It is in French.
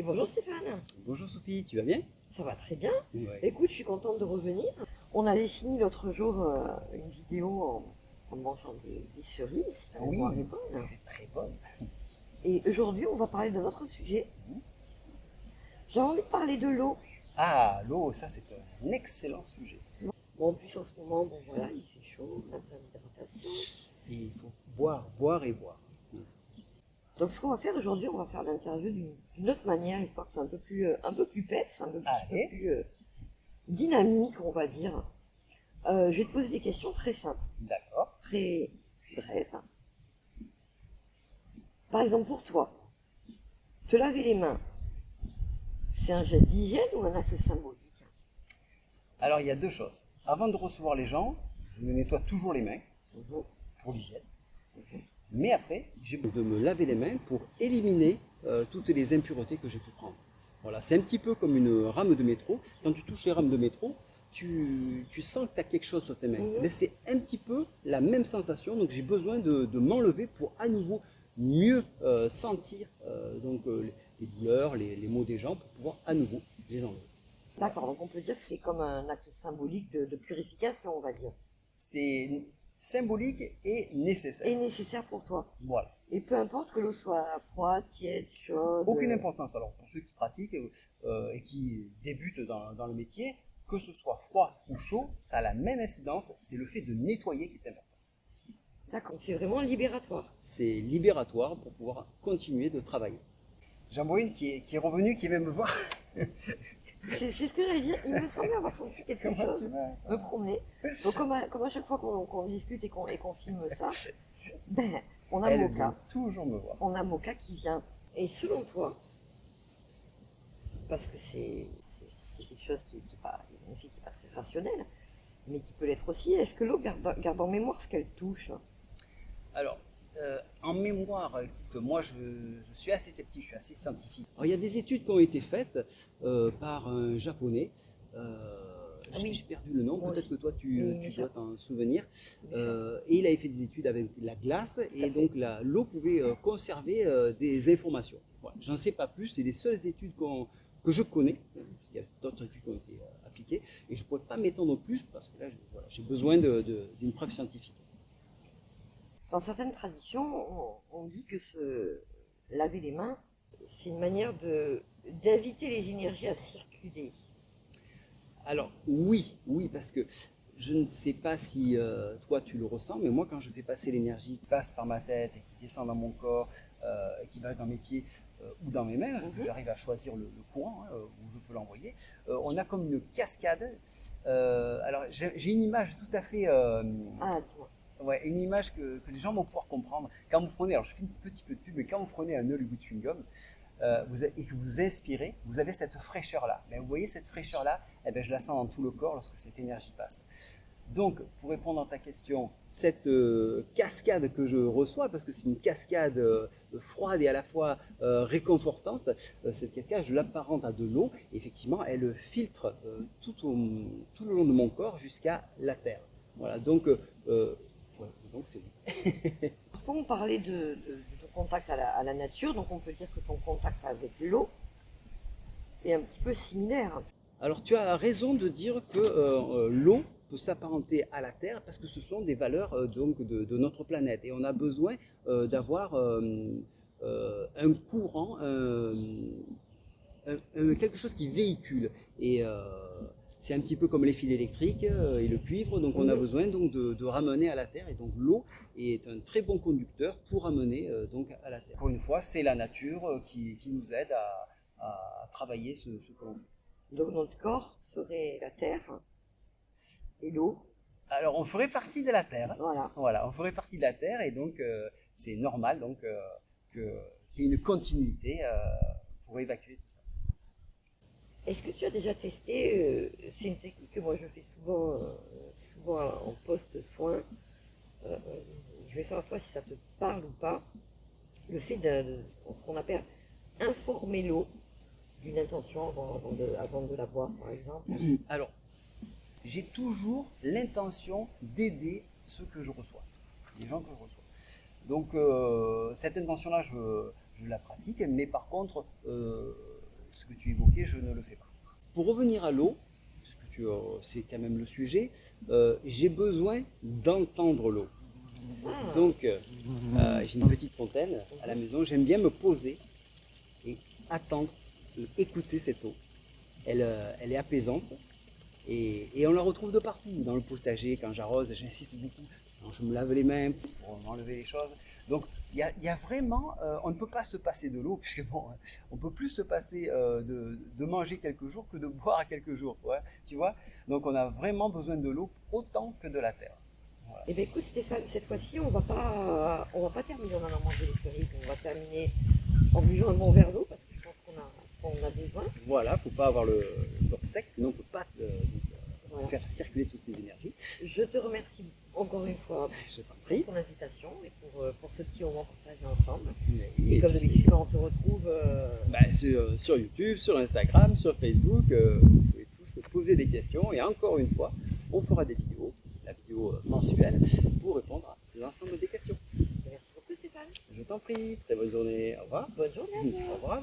Et bonjour Stéphane, Bonjour Sophie, tu vas bien? ça va très bien. Ouais. Écoute, je suis contente de revenir. On avait fini l'autre jour une vidéo en mangeant des cerises, si la Oui, mémoire est bonne. c'est très bonne. Et aujourd'hui, on va parler d'un autre sujet. Mhm. J'ai envie de parler de l'eau. Ah, l'eau, ça c'est un excellent sujet. Bon, en plus, en ce moment, bon voilà, il fait chaud, on a besoin d'hydratation. Et il faut boire, boire et boire. Donc, ce qu'on va faire aujourd'hui, on va faire l'interview d'une autre manière, une fois que c'est un peu plus peps, un peu Allez. plus dynamique, on va dire. Je vais te poser des questions très simples, D'accord. très brèves. Par exemple, pour toi, te laver les mains, c'est un geste d'hygiène ou un acte symbolique? Alors il y a deux choses. Avant de recevoir les gens, je me nettoie toujours les mains Mhm. pour l'hygiène. Mais après, j'ai besoin de me laver les mains pour éliminer toutes les impuretés que j'ai pu prendre. Voilà, c'est un petit peu comme une rame de métro. Quand tu touches les rames de métro, tu sens que tu as quelque chose sur tes mains. Mhm. Mais c'est un petit peu la même sensation, donc j'ai besoin de m'enlever pour à nouveau mieux sentir les douleurs, les maux des gens, pour pouvoir à nouveau les enlever. D'accord, donc on peut dire que c'est comme un acte symbolique de purification, on va dire. C'est symbolique et nécessaire. Et nécessaire pour toi. Voilà. Et peu importe que l'eau soit froide, tiède, chaude. Aucune importance. Alors pour ceux qui pratiquent et qui débutent dans le métier, que ce soit froid ou chaud, ça a la même incidence, c'est le fait de nettoyer qui est important. D'accord, c'est vraiment libératoire. C'est libératoire pour pouvoir continuer de travailler. Jean-Boïne qui est revenu, qui vient me voir. C'est ce que j'allais dire, il me semblait avoir senti quelque Comment chose tu vas? me promener. Donc comme à chaque fois qu'on discute et qu'on filme ça, ben, on a Elle Moka. vient toujours me voir. On a Moka qui vient. Et selon toi, parce que c'est quelque chose qui est pas, une fille qui n'est pas très rationnelle, mais qui peut l'être aussi, est-ce que l'eau garde en mémoire ce qu'elle touche? Alors, en mémoire, écoute, moi je suis assez sceptique, je suis assez scientifique. Alors, il y a des études qui ont été faites par un japonais. Ah oui. J'ai perdu le nom, Moi peut-être aussi. que toi tu dois m'échappe. t'en souvenir. m'échappe. Et il avait fait des études avec la glace et fait. donc l'eau pouvait conserver des informations. Voilà. J'en sais pas plus, c'est les seules études que je connais. Il y a d'autres études qui ont été appliquées et je ne pourrais pas m'étendre plus parce que là j'ai besoin d'une preuve scientifique. Dans certaines traditions, on dit que se laver les mains, c'est une manière d'inviter les énergies à circuler. Alors oui, parce que je ne sais pas si toi tu le ressens, mais moi quand je fais passer l'énergie qui passe par ma tête et qui descend dans mon corps, et qui va dans mes pieds ou dans mes mains, j'arrive à choisir le courant où je peux l'envoyer, on a comme une cascade. Alors j'ai une image tout à fait... Ah, dis-moi. Ouais, une image que les gens vont pouvoir comprendre. Quand vous prenez, alors je fais un petit peu de pub, mais quand vous prenez un Hollywood chewing gum et que vous inspirez, vous avez cette fraîcheur-là. Mais vous voyez cette fraîcheur-là, eh bien, je la sens dans tout le corps lorsque cette énergie passe. Donc, pour répondre à ta question, cette cascade que je reçois, parce que c'est une cascade froide et à la fois réconfortante, cette cascade, je l'apparente à de l'eau. Effectivement, elle filtre tout le long de mon corps jusqu'à la terre. Voilà, donc c'est Parfois, on parlait de ton contact à la nature, donc on peut dire que ton contact avec l'eau est un petit peu similaire. Alors tu as raison de dire que l'eau peut s'apparenter à la terre parce que ce sont des valeurs donc de notre planète et on a besoin d'avoir un courant, quelque chose qui véhicule et c'est un petit peu comme les fils électriques et le cuivre, donc on a besoin donc de ramener à la terre et donc l'eau est un très bon conducteur pour ramener donc à la terre. Encore une fois, c'est la nature qui nous aide à travailler ce que l'on fait. Donc notre corps serait la terre et l'eau. Alors on ferait partie de la Terre. Voilà. On ferait partie de la Terre et donc c'est normal donc qu'il y ait une continuité pour évacuer tout ça. Est-ce que tu as déjà testé, c'est une technique que moi je fais souvent en post-soin, je vais savoir toi si ça te parle ou pas, le fait ce qu'on appelle informer l'eau d'une intention avant de la boire par exemple. Alors, j'ai toujours l'intention d'aider ceux que je reçois, les gens que je reçois. Donc cette intention-là, je la pratique, mais par contre, ce que tu évoquais, je ne le fais pas. Pour revenir à l'eau, c'est quand même le sujet, j'ai besoin d'entendre l'eau. Donc, j'ai une petite fontaine à la maison, j'aime bien me poser et attendre, écouter cette eau. Elle est apaisante et on la retrouve de partout, dans le potager, quand j'arrose, j'insiste beaucoup, je me lave les mains pour m'enlever les choses. Donc, il y a vraiment, on ne peut pas se passer de l'eau, puisque bon, on peut plus se passer de manger quelques jours que de boire quelques jours, ouais, tu vois. Donc, on a vraiment besoin de l'eau autant que de la terre. Voilà. Eh bien écoute Stéphane, cette fois-ci on va pas terminer en allant manger les cerises, on va terminer en buvant un bon verre d'eau parce que je pense qu'on a besoin. Voilà, faut pas avoir le corps sec, sinon on peut pas voilà, faire circuler toutes ces énergies. Je te remercie encore une fois pour ton invitation et pour ce petit moment partagé ensemble. Et comme d'habitude, on te retrouve sur YouTube, sur Instagram, sur Facebook. Vous pouvez tous poser des questions et encore une fois, on fera des vidéos, la vidéo mensuelle, pour répondre à l'ensemble des questions. Merci beaucoup Stéphane. Je t'en prie, très bonne journée, au revoir. Bonne journée à toi. Au revoir.